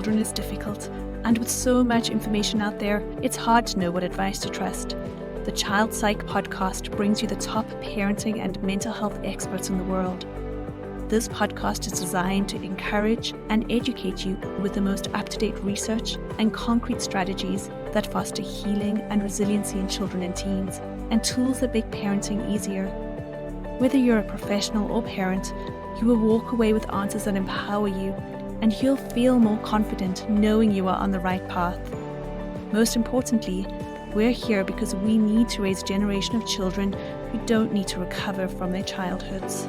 children is difficult, and with so much information out there, it's hard to know what advice to trust. The Child Psych Podcast brings you the top parenting and mental health experts in the world. This podcast is designed to encourage and educate you with the most up-to-date research and concrete strategies that foster healing and resiliency in children and teens, and tools that make parenting easier. Whether you're a professional or parent, you will walk away with answers that empower you, and you'll feel more confident knowing you are on the right path. Most importantly, we're here because we need to raise a generation of children who don't need to recover from their childhoods.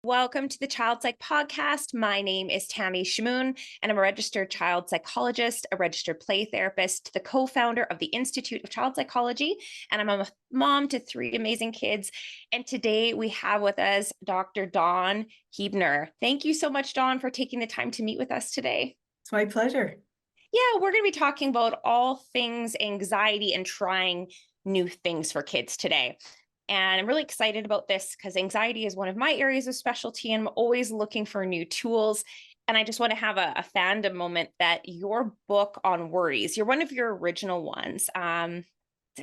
Welcome to the Child Psych Podcast. My name is Tammy, and I'm a registered child psychologist, a registered play therapist, the co-founder of the Institute of Child Psychology, and I'm a mom to 3 amazing kids. And today we have with us Dr. Dawn Huebner. Thank you so much, Dawn, for taking the time to meet with us today. It's my pleasure. Yeah, we're going to be talking about all things anxiety and trying new things for kids today. And I'm really excited about this because anxiety is one of my areas of specialty, and I'm always looking for new tools. And I just want to have a fandom moment that your book on worries, you're one of your original ones.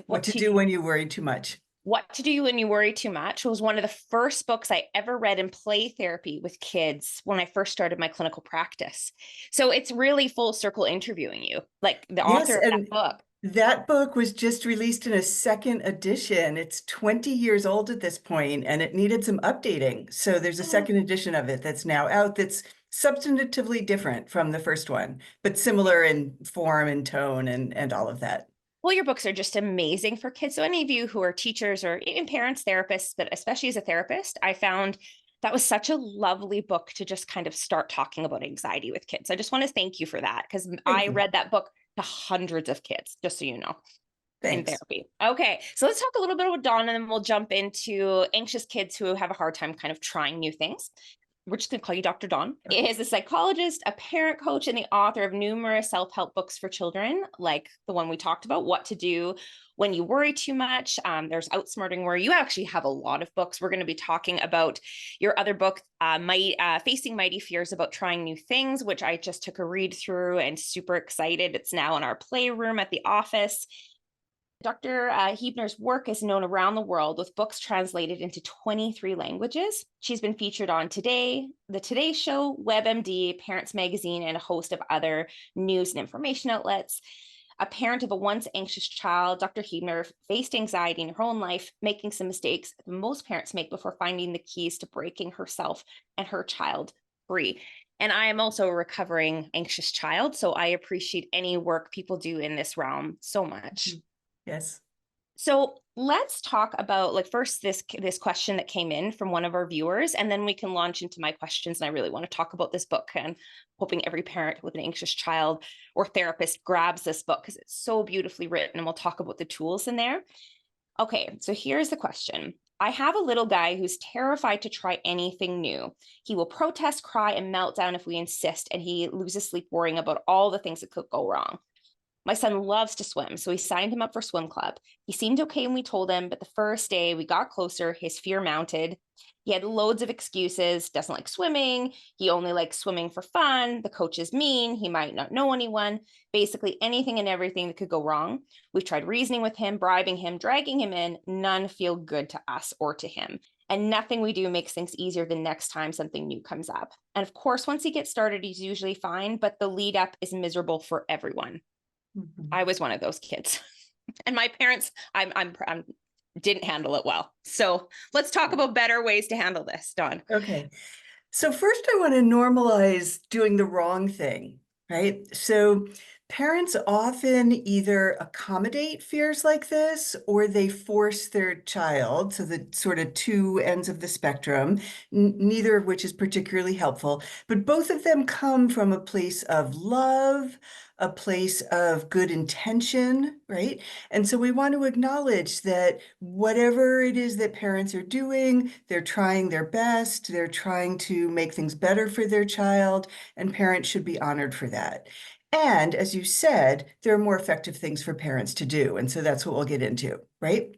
What to do when you worry too much. What to do when you worry too much was one of the first books I ever read in play therapy with kids when I first started my clinical practice. So it's really full circle interviewing you, like the author of that book. That book was just released in a second edition. It's 20 years old at this point, and it needed some updating. So there's a second edition of it that's now out that's substantively different from the first one, but similar in form and tone and all of that. Well, your books are just amazing for kids. So any of you who are teachers or even parents, therapists, but especially as a therapist, I found that was such a lovely book to just kind of start talking about anxiety with kids. I just want to thank you for that because I read that book to hundreds of kids, just so you know. Thanks. In therapy. Okay, so let's talk a little bit about Dawn, and then we'll jump into anxious kids who have a hard time kind of trying new things. We're just going to call you Dr. Dawn. He is a psychologist, a parent coach, and the author of numerous self-help books for children, like the one we talked about, What to Do When You Worry Too Much. There's Outsmarting Worry. You actually have a lot of books. We're going to be talking about your other book, Facing Mighty Fears About Trying New Things, which I just took a read through and super excited. It's now in our playroom at the office. Dr. Huebner's work is known around the world with books translated into 23 languages. She's been featured on Today, The Today Show, WebMD, Parents Magazine, and a host of other news and information outlets. A parent of a once anxious child, Dr. Huebner faced anxiety in her own life, making some mistakes that most parents make before finding the keys to breaking herself and her child free. And I am also a recovering anxious child, so I appreciate any work people do in this realm so much. Yes. So let's talk about first this question that came in from one of our viewers, and then we can launch into my questions. And I really want to talk about this book, and hoping every parent with an anxious child or therapist grabs this book because it's so beautifully written, and we'll talk about the tools in there. Okay, so here's the question. I have a little guy who's terrified to try anything new. He will protest, cry, and melt down if we insist, and he loses sleep worrying about all the things that could go wrong. My son loves to swim, so we signed him up for swim club. He seemed okay when we told him, but the first day we got closer, his fear mounted. He had loads of excuses, doesn't like swimming. He only likes swimming for fun. The coach is mean. He might not know anyone. Basically anything and everything that could go wrong. We've tried reasoning with him, bribing him, dragging him in. None feel good to us or to him. And nothing we do makes things easier the next time something new comes up. And of course, once he gets started, he's usually fine, but the lead up is miserable for everyone. Mm-hmm. I was one of those kids, and my parents, I'm didn't handle it well. So let's talk about better ways to handle this, Dawn. Okay. So first I want to normalize doing the wrong thing, right? So parents often either accommodate fears like this or they force their child, so the sort of two ends of the spectrum, neither of which is particularly helpful, but both of them come from a place of love, a place of good intention, right? And so we want to acknowledge that whatever it is that parents are doing, they're trying their best, they're trying to make things better for their child, and parents should be honored for that. And as you said, there are more effective things for parents to do. And so that's what we'll get into, right?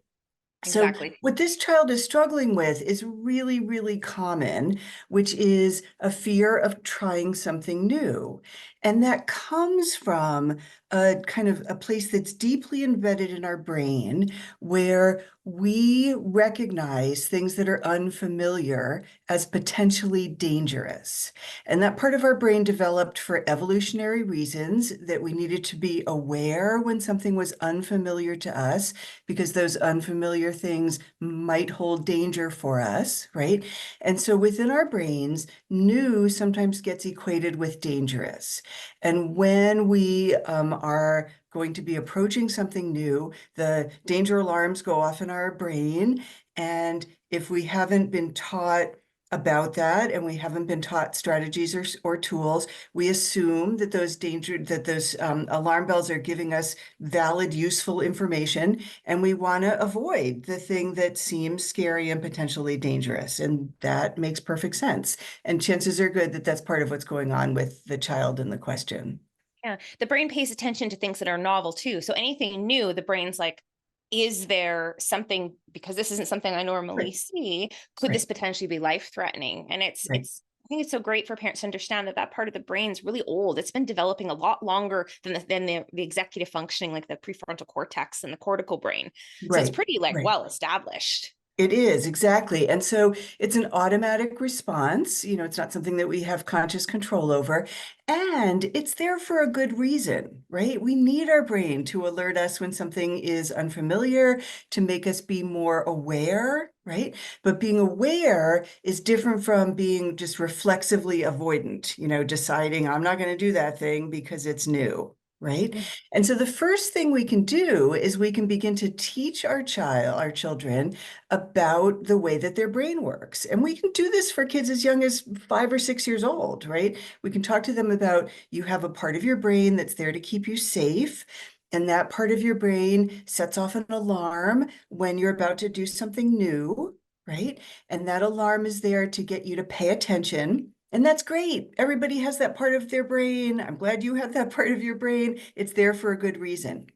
So Exactly. what this child is struggling with is really, really common, which is a fear of trying something new. And that comes from a kind of a place that's deeply embedded in our brain where we recognize things that are unfamiliar as potentially dangerous. And that part of our brain developed for evolutionary reasons, that we needed to be aware when something was unfamiliar to us, because those unfamiliar things might hold danger for us, right? And so within our brains, new sometimes gets equated with dangerous. And when we are going to be approaching something new, the danger alarms go off in our brain. And if we haven't been taught about that, and we haven't been taught strategies or tools, we assume that those alarm bells are giving us valid, useful information, and we want to avoid the thing that seems scary and potentially dangerous. And that makes perfect sense. And chances are good that that's part of what's going on with the child in the question. Yeah. The brain pays attention to things that are novel too. So anything new, the brain's like, is there something, because this isn't something I normally Right. see, could this Right. potentially be life-threatening? And Right. I think it's so great for parents to understand that that part of the brain's really old. It's been developing a lot longer than the executive functioning, like the prefrontal cortex and the cortical brain. So it's Right. pretty like Right. well established. It is, exactly. And so it's an automatic response. It's not something that we have conscious control over. And it's there for a good reason, right? We need our brain to alert us when something is unfamiliar, to make us be more aware, right? But being aware is different from being just reflexively avoidant, deciding I'm not going to do that thing because it's new. Right. And so the first thing we can do is we can begin to teach our children about the way that their brain works. And we can do this for kids as young as 5 or 6 years old, right? We can talk to them about, you have a part of your brain that's there to keep you safe. And that part of your brain sets off an alarm when you're about to do something new, right? And that alarm is there to get you to pay attention. And that's great. Everybody has that part of their brain. I'm glad you have that part of your brain. It's there for a good reason.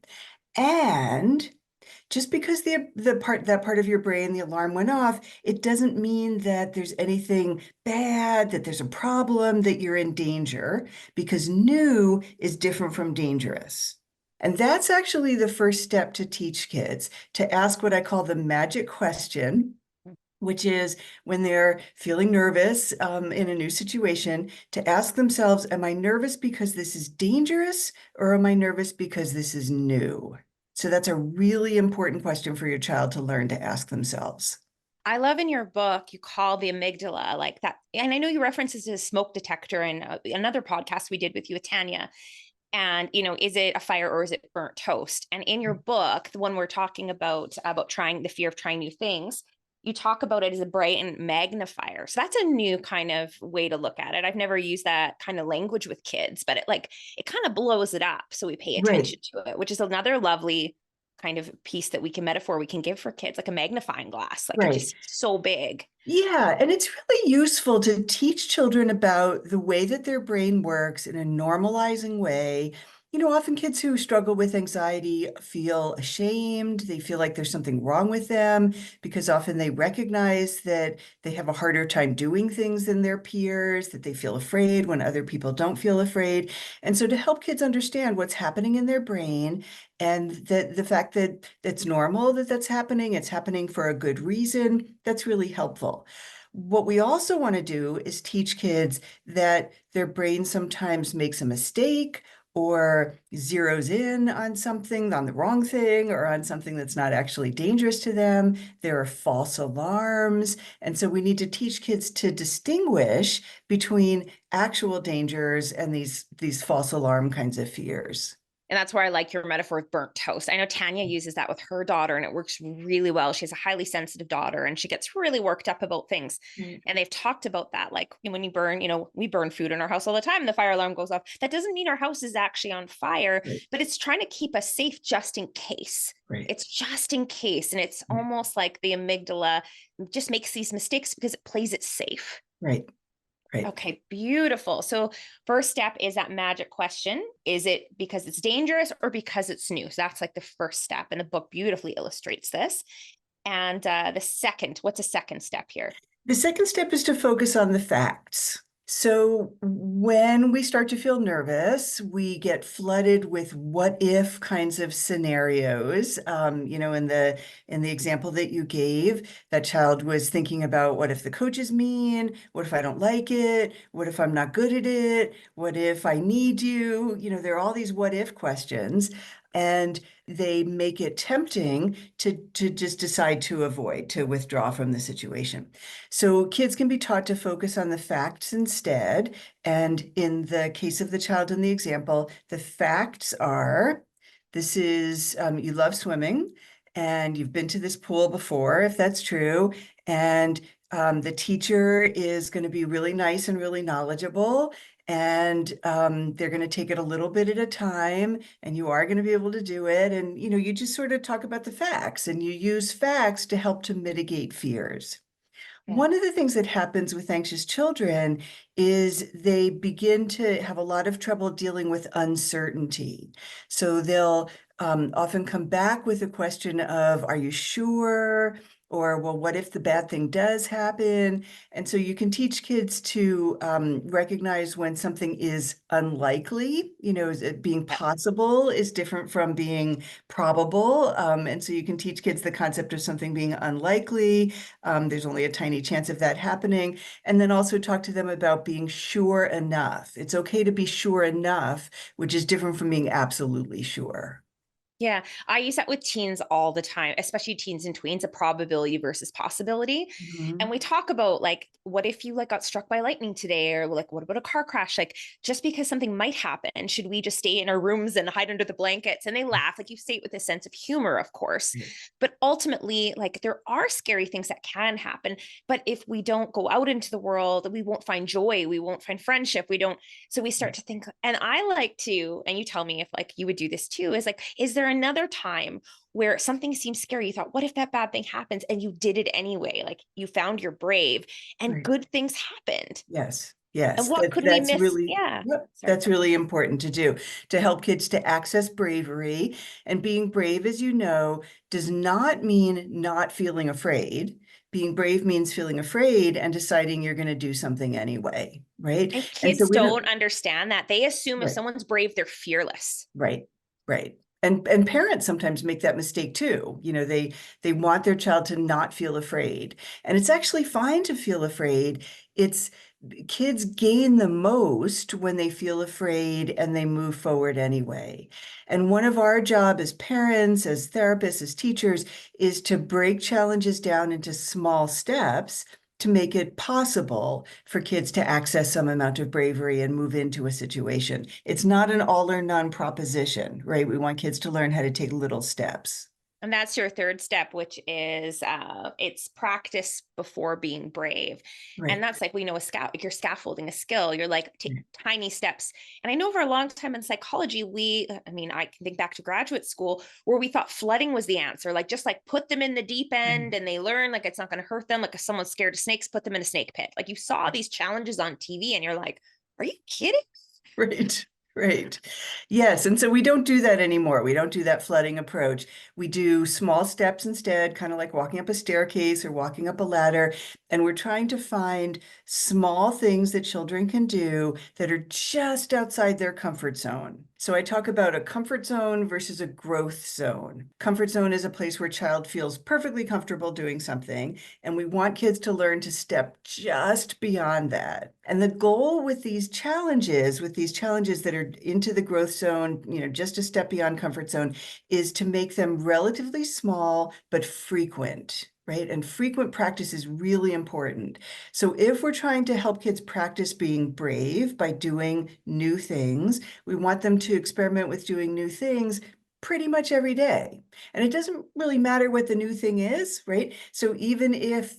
And just because that part of your brain, the alarm went off, it doesn't mean that there's anything bad, that there's a problem, that you're in danger, because new is different from dangerous. And that's actually the first step to teach kids, to ask what I call the magic question, which is when they're feeling nervous in a new situation, to ask themselves, am I nervous because this is dangerous, or am I nervous because this is new? So that's a really important question for your child to learn to ask themselves. I love in your book, you call the amygdala like that. And I know you references a smoke detector in another podcast we did with you with Tanya. And, is it a fire or is it burnt toast? And in your book, the one we're talking about trying the fear of trying new things, you talk about it as a brain magnifier. So that's a new kind of way to look at it. I've never used that kind of language with kids, but it kind of blows it up. So we pay attention to it, which is another lovely kind of piece that we can give for kids, like a magnifying glass, like it Right. just so big. Yeah, and it's really useful to teach children about the way that their brain works in a normalizing way. Often kids who struggle with anxiety feel ashamed. They feel like there's something wrong with them, because often they recognize that they have a harder time doing things than their peers, that they feel afraid when other people don't feel afraid. And so to help kids understand what's happening in their brain, and that the fact that it's normal that that's happening, it's happening for a good reason, that's really helpful. What we also want to do is teach kids that their brain sometimes makes a mistake or zeroes in on something, on the wrong thing, or on something that's not actually dangerous to them. There are false alarms. And so we need to teach kids to distinguish between actual dangers and these false alarm kinds of fears. And that's where I like your metaphor with burnt toast. I know Tanya uses that with her daughter and it works really well. She has a highly sensitive daughter and she gets really worked up about things. Right. And they've talked about that. Like when you burn, we burn food in our house all the time and the fire alarm goes off. That doesn't mean our house is actually on fire, Right. but it's trying to keep us safe just in case. Right. It's just in case. And it's Right. almost like the amygdala just makes these mistakes because it plays it safe. Right. Right. Okay, beautiful. So first step is that magic question. Is it because it's dangerous or because it's new? So that's like the first step. And the book beautifully illustrates this. And what's a second step here? The second step is to focus on the facts. So when we start to feel nervous, we get flooded with what if kinds of scenarios. In the example that you gave, that child was thinking about, what if the coach is mean? What if I don't like it? What if I'm not good at it? What if I need you? There are all these what if questions, and they make it tempting to just decide to withdraw from the situation. So kids can be taught to focus on the facts instead. And in the case of the child in the example, the facts are, you love swimming and you've been to this pool before, if that's true. And the teacher is going to be really nice and really knowledgeable. And they're going to take it a little bit at a time, and you are going to be able to do it. And, you just sort of talk about the facts, and you use facts to help to mitigate fears. One of the things that happens with anxious children is they begin to have a lot of trouble dealing with uncertainty. So they'll often come back with a question of, are you sure? Or, well, what if the bad thing does happen? And so you can teach kids to recognize when something is unlikely, being possible is different from being probable. And so you can teach kids the concept of something being unlikely. There's only a tiny chance of that happening. And then also talk to them about being sure enough. It's okay to be sure enough, which is different from being absolutely sure. Yeah, I use that with teens all the time, especially teens and tweens, a probability versus possibility. And we talk about, like, what if you got struck by lightning today? Or what about a car crash? Just because something might happen, should we just stay in our rooms and hide under the blankets? And they laugh, you say it with a sense of humor, of course. But ultimately, there are scary things that can happen. But if we don't go out into the world, we won't find joy, we won't find friendship, so we start to think, and I like to, and you tell me if you would do this too, is there another time where something seems scary? You thought, what if that bad thing happens? And you did it anyway. You found you're brave, and good things happened. Yes. And what could we miss? Really, Yeah. That's really important to do, to help kids to access bravery. And being brave, as you know, does not mean not feeling afraid. Being brave means feeling afraid and deciding you're going to do something anyway, right? And kids so don't understand that. They assume if someone's brave, they're fearless. Right. And parents sometimes make that mistake too. They want their child to not feel afraid. And it's actually fine to feel afraid. Kids gain the most when they feel afraid and they move forward anyway. And one of our job as parents, as therapists, as teachers, is to break challenges down into small steps to make it possible for kids to access some amount of bravery and move into a situation. It's not an all or none proposition, right? We want kids to learn how to take little steps. And that's your third step, which is it's practice before being brave. Right. And that's we know you're scaffolding a skill. You're take tiny steps. And I know for a long time in psychology, I can think back to graduate school where we thought flooding was the answer. Just put them in the deep end and they learn it's not going to hurt them. If someone's scared of snakes, put them in a snake pit. You saw these challenges on TV and you're like, are you kidding? Right. Yes. And so we don't do that anymore. We don't do that flooding approach. We do small steps instead, kind of like walking up a staircase or walking up a ladder. And we're trying to find small things that children can do that are just outside their comfort zone. So I talk about a comfort zone versus a growth zone. Comfort zone is a place where a child feels perfectly comfortable doing something, and we want kids to learn to step just beyond that. And the goal with these challenges that are into the growth zone, just a step beyond comfort zone, is to make them relatively small but frequent. Right? And frequent practice is really important. So if we're trying to help kids practice being brave by doing new things, we want them to experiment with doing new things pretty much every day. And it doesn't really matter what the new thing is, right? So even if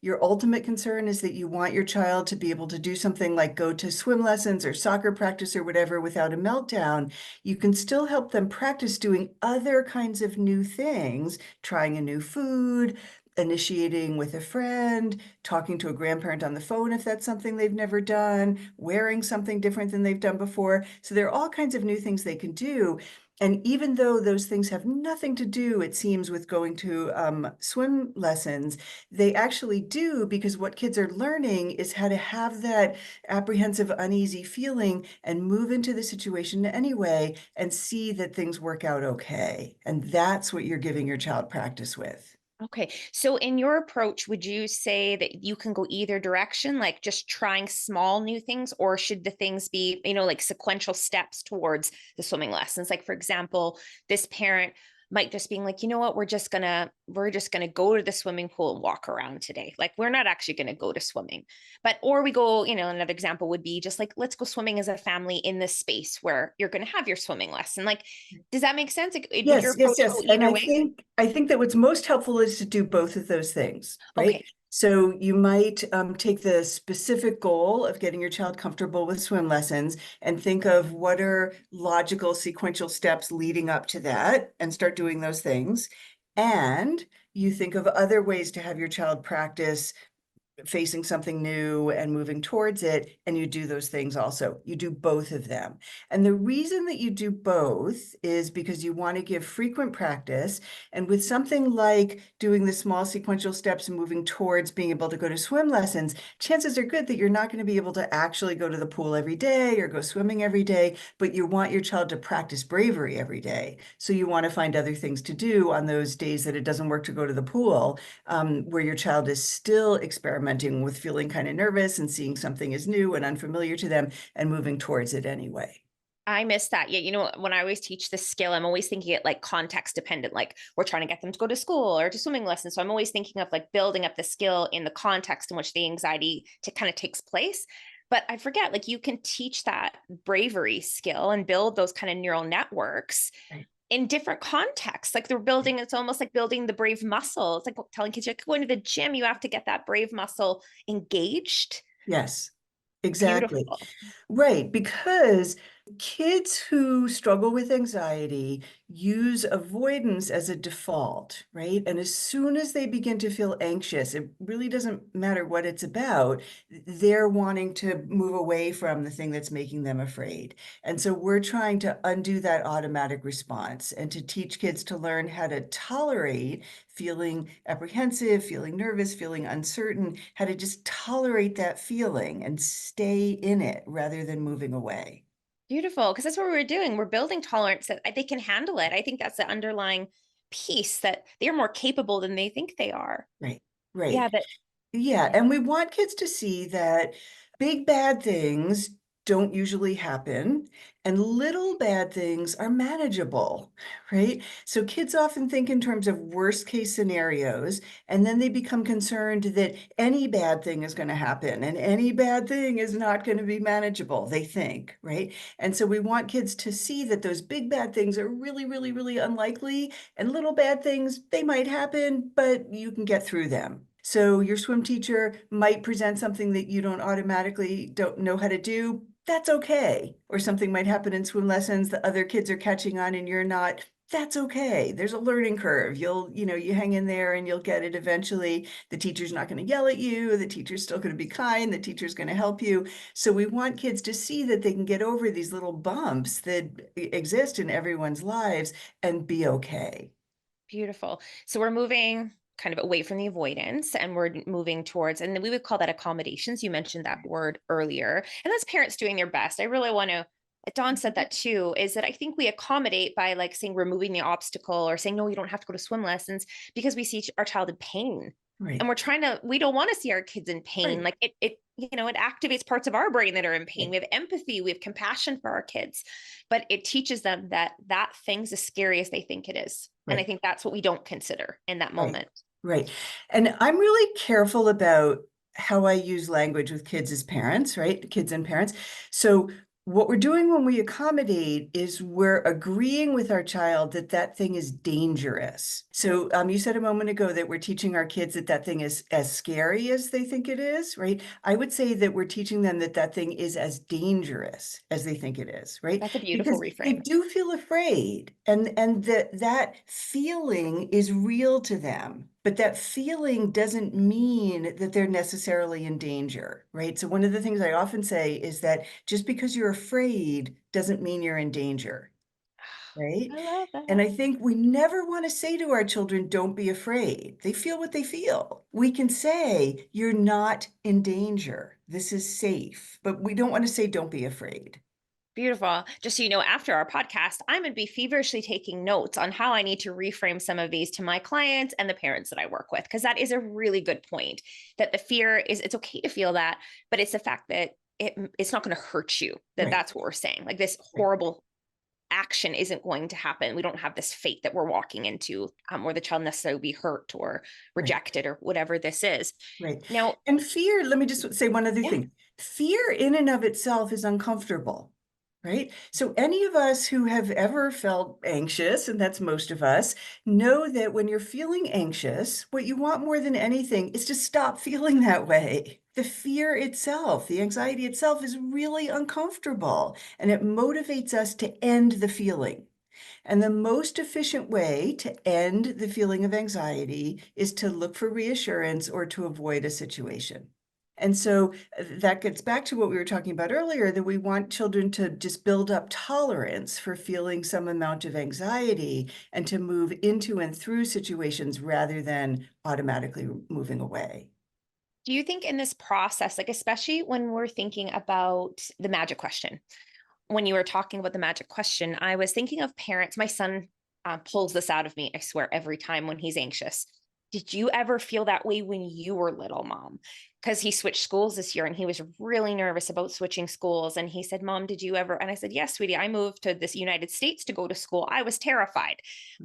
your ultimate concern is that you want your child to be able to do something like go to swim lessons or soccer practice or whatever without a meltdown, you can still help them practice doing other kinds of new things, trying a new food, initiating with a friend, talking to a grandparent on the phone if that's something they've never done, wearing something different than they've done before. So there are all kinds of new things they can do. And even though those things have nothing to do, it seems, with going to swim lessons, they actually do, because what kids are learning is how to have that apprehensive, uneasy feeling and move into the situation anyway and see that things work out okay. And that's what you're giving your child practice with. Okay. So in your approach, would you say that you can go either direction, like just trying small new things, or should the things be, like sequential steps towards the swimming lessons? Like, for example, this parent might just being like, you know what, we're just gonna go to the swimming pool and walk around today. Like, we're not actually gonna go to swimming. Or we go, another example would be just like, let's go swimming as a family in this space where you're gonna have your swimming lesson. Like, does that make sense? Like, would your Yes, yes, approach yes. go And either way? I think that what's most helpful is to do both of those things, right? Okay. So you might take the specific goal of getting your child comfortable with swim lessons and think of what are logical sequential steps leading up to that and start doing those things. And you think of other ways to have your child practice facing something new and moving towards it, and you do those things also. You do both of them. And the reason that you do both is because you want to give frequent practice. And with something like doing the small sequential steps and moving towards being able to go to swim lessons, chances are good that you're not going to be able to actually go to the pool every day or go swimming every day, but you want your child to practice bravery every day. So you want to find other things to do on those days that it doesn't work to go to the pool, where your child is still experimenting with feeling kind of nervous and seeing something is new and unfamiliar to them and moving towards it anyway. I miss that. Yeah. When I always teach this skill, I'm always thinking it like context dependent, like we're trying to get them to go to school or to swimming lessons. So I'm always thinking of like building up the skill in the context in which the anxiety kind of takes place. But I forget, like you can teach that bravery skill and build those kind of neural networks Right. in different contexts. Like it's almost like building the brave muscle. It's like telling kids, you're going to the gym, you have to get that brave muscle engaged. Yes, exactly. Beautiful. Right, because kids who struggle with anxiety use avoidance as a default, right? And as soon as they begin to feel anxious, it really doesn't matter what it's about, they're wanting to move away from the thing that's making them afraid. And so we're trying to undo that automatic response and to teach kids to learn how to tolerate feeling apprehensive, feeling nervous, feeling uncertain, how to just tolerate that feeling and stay in it rather than moving away. Beautiful. Because that's what we're doing. We're building tolerance that they can handle it. I think that's the underlying piece, that they're more capable than they think they are. Right, Yeah, right. that Yeah, yeah. and we want kids to see that big bad things don't usually happen and little bad things are manageable, right? So kids often think in terms of worst case scenarios, and then they become concerned that any bad thing is going to happen and any bad thing is not going to be manageable, they think, right? And so we want kids to see that those big bad things are really, really, really unlikely, and little bad things, they might happen, but you can get through them. So your swim teacher might present something that you don't know how to do. That's okay. Or something might happen in swim lessons that other kids are catching on and you're not. That's okay. There's a learning curve. You hang in there and you'll get it eventually. The teacher's not going to yell at you. The teacher's still going to be kind. The teacher's going to help you. So we want kids to see that they can get over these little bumps that exist in everyone's lives and be okay. Beautiful. So we're moving kind of away from the avoidance and we're moving towards, and we would call that accommodations. You mentioned that word earlier, and that's parents doing their best. I really want to, Dawn said that too, is that I think we accommodate by like saying removing the obstacle or saying, no, you don't have to go to swim lessons, because we see our child in pain. Right. And we don't want to see our kids in pain. Right. Like it activates parts of our brain that are in pain. Right. We have empathy, we have compassion for our kids, but it teaches them that thing's as scary as they think it is. Right. And I think that's what we don't consider in that moment. Right. And I'm really careful about how I use language with kids as parents, right? Kids and parents. So what we're doing when we accommodate is we're agreeing with our child that that thing is dangerous. So you said a moment ago that we're teaching our kids that that thing is as scary as they think it is, right? I would say that we're teaching them that that thing is as dangerous as they think it is, right? That's a beautiful Because they reframe. do feel afraid, and that feeling is real to them. But that feeling doesn't mean that they're necessarily in danger, right? So one of the things I often say is that just because you're afraid doesn't mean you're in danger, right? I love And that. I think we never want to say to our children, don't be afraid. They feel what they feel. We can say, you're not in danger. This is safe. But we don't want to say, don't be afraid. Beautiful. Just so you know, after our podcast, I'm going to be feverishly taking notes on how I need to reframe some of these to my clients and the parents that I work with, because that is a really good point. That the fear is, it's okay to feel that, but it's the fact that it's not going to hurt you. Right. That's what we're saying. Like this Right. horrible action isn't going to happen. We don't have this fate that we're walking into, where the child necessarily be hurt or rejected or whatever this is. Right. Now, And fear, let me just say one other yeah. thing. Fear in and of itself is uncomfortable, right? So any of us who have ever felt anxious, and that's most of us, know that when you're feeling anxious, what you want more than anything is to stop feeling that way. The fear itself, the anxiety itself is really uncomfortable, and it motivates us to end the feeling. And the most efficient way to end the feeling of anxiety is to look for reassurance or to avoid a situation. And so that gets back to what we were talking about earlier, that we want children to just build up tolerance for feeling some amount of anxiety and to move into and through situations rather than automatically moving away. Do you think in this process, like especially when we're thinking about the magic question, when you were talking about the magic question, I was thinking of parents. My son pulls this out of me, I swear, every time when he's anxious. Did you ever feel that way when you were little, Mom? Because he switched schools this year and he was really nervous about switching schools. And he said, Mom, did you ever? And I said, yes, sweetie, I moved to this United States to go to school. I was terrified.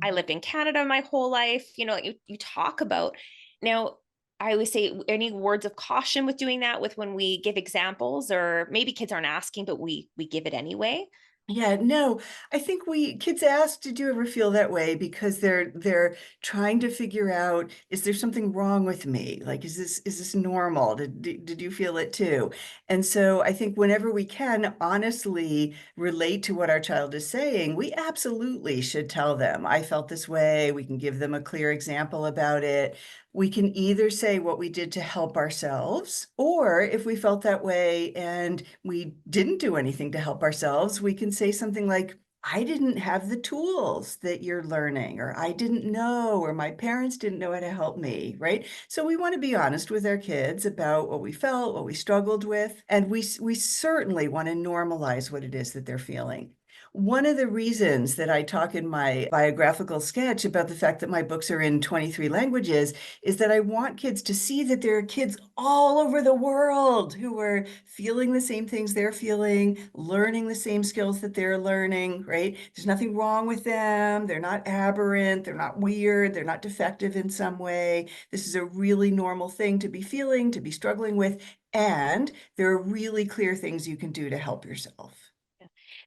I lived in Canada my whole life. You know, you talk about now. I always say, any words of caution with doing that, with when we give examples, or maybe kids aren't asking, but we give it anyway. Yeah, no, I think kids ask, did you ever feel that way? Because they're trying to figure out, is there something wrong with me? Like, is this normal? Did you feel it too? And so I think whenever we can honestly relate to what our child is saying, we absolutely should tell them, I felt this way. We can give them a clear example about it. We can either say what we did to help ourselves, or if we felt that way and we didn't do anything to help ourselves, we can say something like, I didn't have the tools that you're learning, or I didn't know, or my parents didn't know how to help me, right? So we want to be honest with our kids about what we felt, what we struggled with, and we certainly want to normalize what it is that they're feeling. One of the reasons that I talk in my biographical sketch about the fact that my books are in 23 languages is that I want kids to see that there are kids all over the world who are feeling the same things they're feeling, learning the same skills that they're learning, right? There's nothing wrong with them. They're not aberrant. They're not weird. They're not defective in some way. This is a really normal thing to be feeling, to be struggling with. And there are really clear things you can do to help yourself.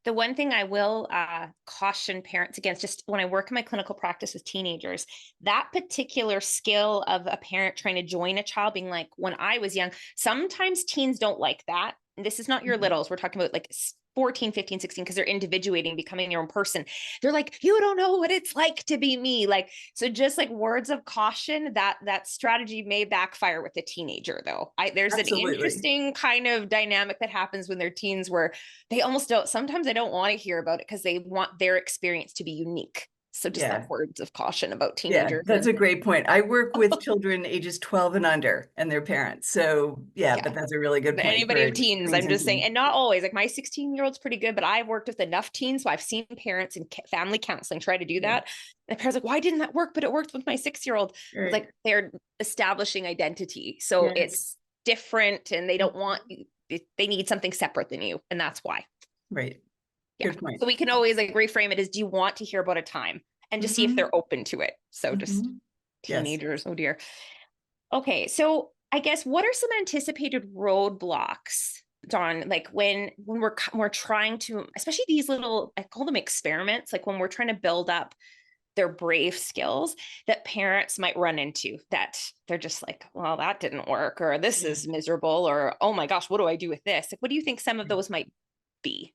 The one thing I will caution parents against, just when I work in my clinical practice with teenagers, that particular skill of a parent trying to join a child, being like, when I was young, sometimes teens don't like that. And this is not your littles. We're talking about like 14, 15, 16, because they're individuating, becoming their own person. They're like, you don't know what it's like to be me. Like, so just like words of caution, that strategy may backfire with a teenager though. There's Absolutely. an interesting kind of dynamic that happens when they're teens where they almost don't, sometimes they don't want to hear about it because they want their experience to be unique. So just that words of caution about teenagers. Yeah, that's a great point. I work with children ages 12 and under and their parents. So yeah, but that's a really good point. Anybody of teens, I'm just saying, and not always. Like my 16-year-old's pretty good, but I've worked with enough teens, so I've seen parents in family counseling try to do that. And the parents like, why didn't that work? But it worked with my 6-year-old. It's like they're establishing identity. So it's different and they don't want, they need something separate than you. And that's why. Right. Yeah. Good point. So we can always like reframe it as, do you want to hear about a time? And just see if they're open to it. So just teenagers. Oh dear. Okay. So I guess, what are some anticipated roadblocks, Dawn? Like when we're trying to, especially these little, I call them experiments, like when we're trying to build up their brave skills that parents might run into, that they're just like, well, that didn't work, or this is miserable, or, oh my gosh, what do I do with this? Like, what do you think some of those might be?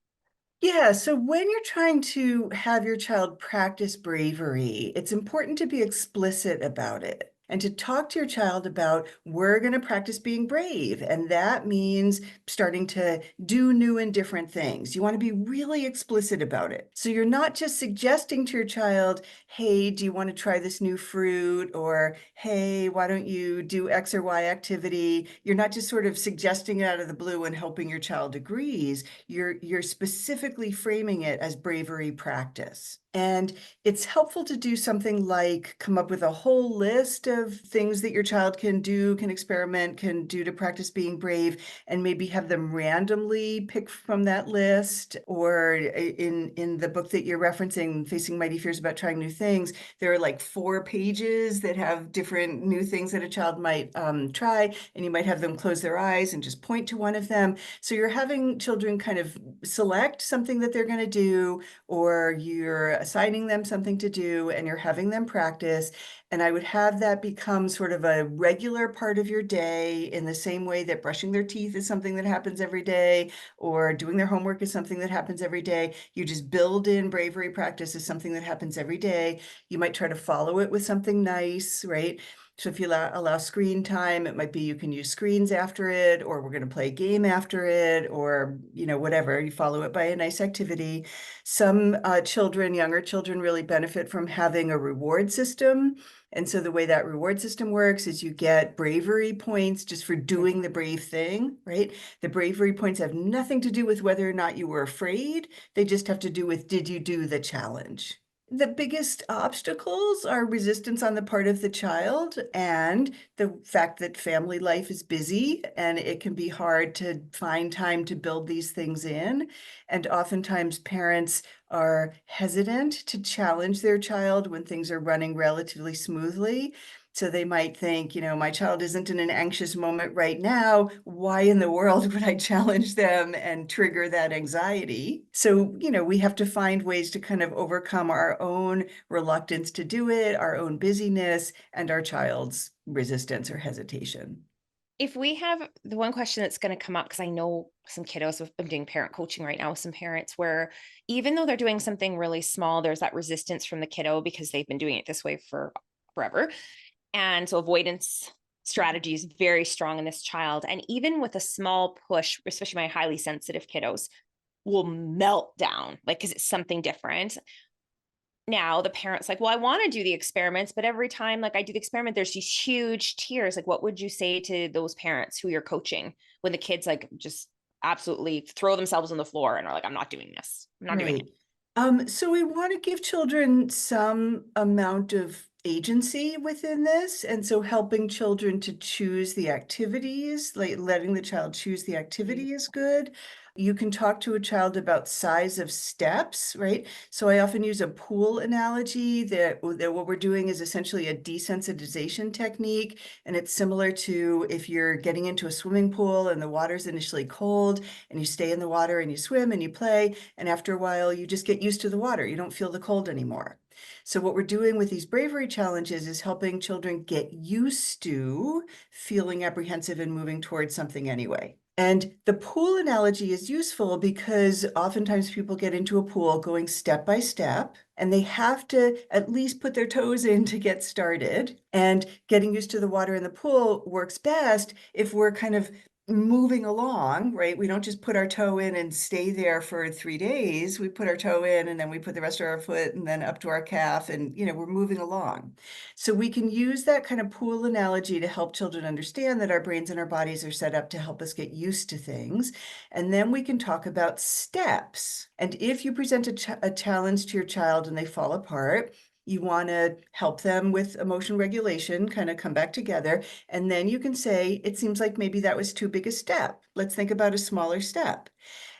Yeah, so when you're trying to have your child practice bravery, it's important to be explicit about it. and to talk to your child about, we're going to practice being brave. And that means starting to do new and different things. You want to be really explicit about it. So you're not just suggesting to your child, hey, do you want to try this new fruit? Or, hey, why don't you do X or Y activity? You're not just sort of suggesting it out of the blue and hoping your child agrees. You're specifically framing it as bravery practice. And it's helpful to do something like come up with a whole list of things that your child can do, can experiment, can do to practice being brave, and maybe have them randomly pick from that list. Or in the book that you're referencing, Facing Mighty Fears About Trying New Things, there are like 4 pages that have different new things that a child might try, and you might have them close their eyes and just point to one of them. So you're having children kind of select something that they're going to do, or you're assigning them something to do and you're having them practice. And I would have that become sort of a regular part of your day, in the same way that brushing their teeth is something that happens every day, or doing their homework is something that happens every day. You just build in bravery practice as something that happens every day. You might try to follow it with something nice, right? So if you allow screen time, it might be you can use screens after it, or we're going to play a game after it, or, whatever. You follow it by a nice activity. Some younger children really benefit from having a reward system. And so the way that reward system works is you get bravery points just for doing the brave thing, right? The bravery points have nothing to do with whether or not you were afraid. They just have to do with, did you do the challenge? The biggest obstacles are resistance on the part of the child, and the fact that family life is busy and it can be hard to find time to build these things in. And oftentimes parents are hesitant to challenge their child when things are running relatively smoothly. So they might think, my child isn't in an anxious moment right now. Why in the world would I challenge them and trigger that anxiety? So, we have to find ways to kind of overcome our own reluctance to do it, our own busyness, and our child's resistance or hesitation. If we have the one question that's going to come up, because I know some kiddos, I'm doing parent coaching right now with some parents, where even though they're doing something really small, there's that resistance from the kiddo because they've been doing it this way for forever. And so avoidance strategy is very strong in this child. And even with a small push, especially my highly sensitive kiddos, will melt down, because it's something different. Now the parent's like, well, I want to do the experiments, but every time I do the experiment, there's these huge tears. What would you say to those parents who you're coaching when the kids just absolutely throw themselves on the floor and are like, I'm not doing this. I'm not doing it. So we want to give children some amount of agency within this. And so helping children to choose the activities, like letting the child choose the activity is good. You can talk to a child about size of steps, right? So I often use a pool analogy that what we're doing is essentially a desensitization technique. And it's similar to if you're getting into a swimming pool and the water's initially cold and you stay in the water and you swim and you play. And after a while, you just get used to the water. You don't feel the cold anymore. So what we're doing with these bravery challenges is helping children get used to feeling apprehensive and moving towards something anyway. And the pool analogy is useful because oftentimes people get into a pool going step by step, and they have to at least put their toes in to get started. And getting used to the water in the pool works best if we're kind of moving along, right? We don't just put our toe in and stay there for 3 days. We put our toe in and then we put the rest of our foot and then up to our calf, and we're moving along. So we can use that kind of pool analogy to help children understand that our brains and our bodies are set up to help us get used to things. And then we can talk about steps. And if you present a challenge to your child and they fall apart, you want to help them with emotion regulation, kind of come back together. And then you can say, it seems like maybe that was too big a step. Let's think about a smaller step.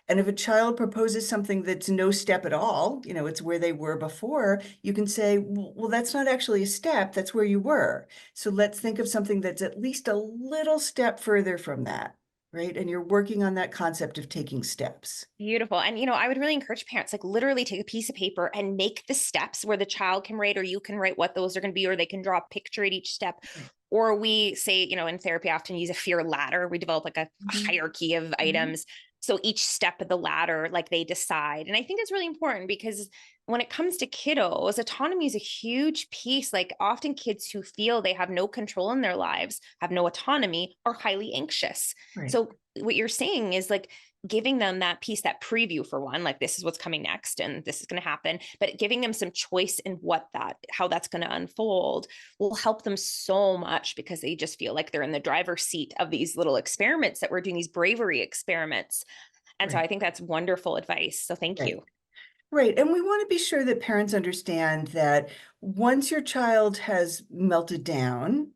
And if a child proposes something that's no step at all, it's where they were before, you can say, well, that's not actually a step, that's where you were. So let's think of something that's at least a little step further from that. Right. And you're working on that concept of taking steps. Beautiful. And, I would really encourage parents, literally take a piece of paper and make the steps where the child can write, or you can write what those are going to be, or they can draw a picture at each step. Right. Or we say, in therapy, I often use a fear ladder. We develop a hierarchy of items. So each step of the ladder, like they decide. And I think that's really important because when it comes to kiddos, autonomy is a huge piece. Like often kids who feel they have no control in their lives, have no autonomy, are highly anxious. Right. So what you're saying is like giving them that piece, that preview for one, like this is what's coming next and this is going to happen, but giving them some choice in how that's going to unfold will help them so much because they just feel like they're in the driver's seat of these little experiments that we're doing, these bravery experiments. And so Right. I think that's wonderful advice. So thank you. Right. And we want to be sure that parents understand that once your child has melted down,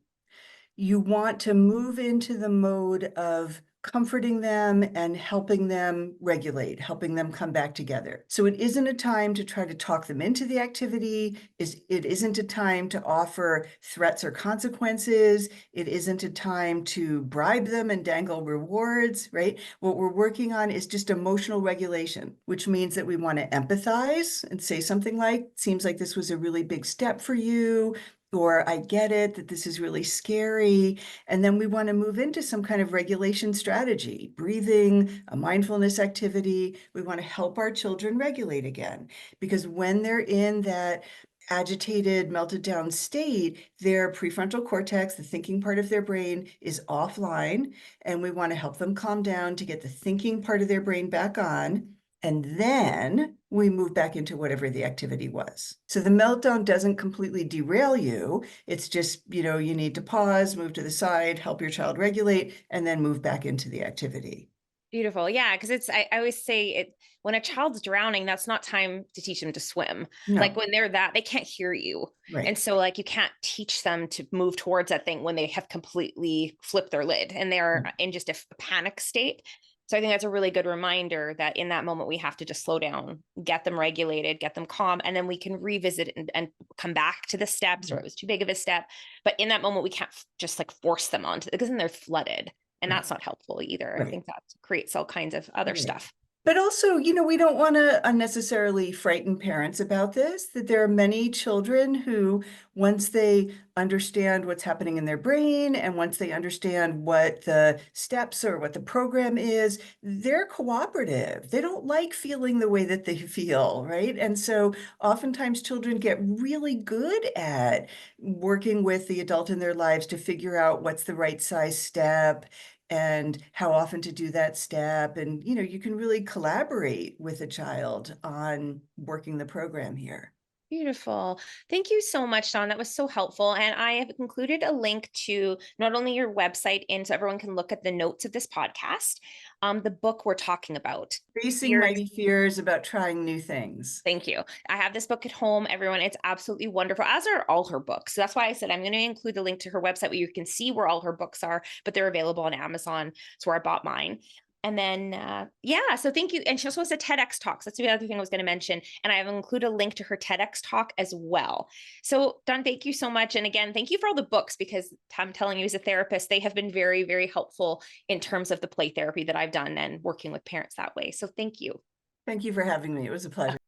you want to move into the mode of comforting them and helping them regulate, helping them come back together. So it isn't a time to try to talk them into the activity. It isn't a time to offer threats or consequences. It isn't a time to bribe them and dangle rewards, right? What we're working on is just emotional regulation, which means that we want to empathize and say something like, seems like this was a really big step for you, or I get it that this is really scary. And then we want to move into some kind of regulation strategy, breathing, a mindfulness activity. We want to help our children regulate again, because when they're in that agitated, melted down state, their prefrontal cortex, the thinking part of their brain, is offline. And we want to help them calm down to get the thinking part of their brain back on. And then we move back into whatever the activity was. So the meltdown doesn't completely derail you. It's just, you need to pause, move to the side, help your child regulate, and then move back into the activity. Beautiful. Yeah. Cause I always say when a child's drowning, that's not time to teach them to swim. No. Like when they can't hear you. Right. And so like, you can't teach them to move towards that thing when they have completely flipped their lid and they're in just a panic state. So I think that's a really good reminder that in that moment, we have to just slow down, get them regulated, get them calm, and then we can revisit and come back to the steps, or it was too big of a step. But in that moment, we can't just like force them onto it because then they're flooded. And that's not helpful either. Right. I think that creates all kinds of other Right. stuff. But also, we don't want to unnecessarily frighten parents about this, that there are many children who, once they understand what's happening in their brain and once they understand what the steps or what the program is, they're cooperative. They don't like feeling the way that they feel, right? And so oftentimes children get really good at working with the adult in their lives to figure out what's the right size step and how often to do that step. And, you can really collaborate with a child on working the program here. Beautiful. Thank you so much, Dawn. That was so helpful. And I have included a link to not only your website so everyone can look at the notes of this podcast, the book we're talking about. Facing Mighty Fears About Trying New Things. Thank you. I have this book at home, everyone. It's absolutely wonderful, as are all her books. So that's why I said I'm going to include the link to her website where you can see where all her books are, but they're available on Amazon. It's where I bought mine. And then, so thank you. And she also has a TEDx talk. So that's the other thing I was going to mention. And I have included a link to her TEDx talk as well. So Dawn, thank you so much. And again, thank you for all the books, because I'm telling you as a therapist, they have been very, very helpful in terms of the play therapy that I've done and working with parents that way. So thank you. Thank you for having me. It was a pleasure.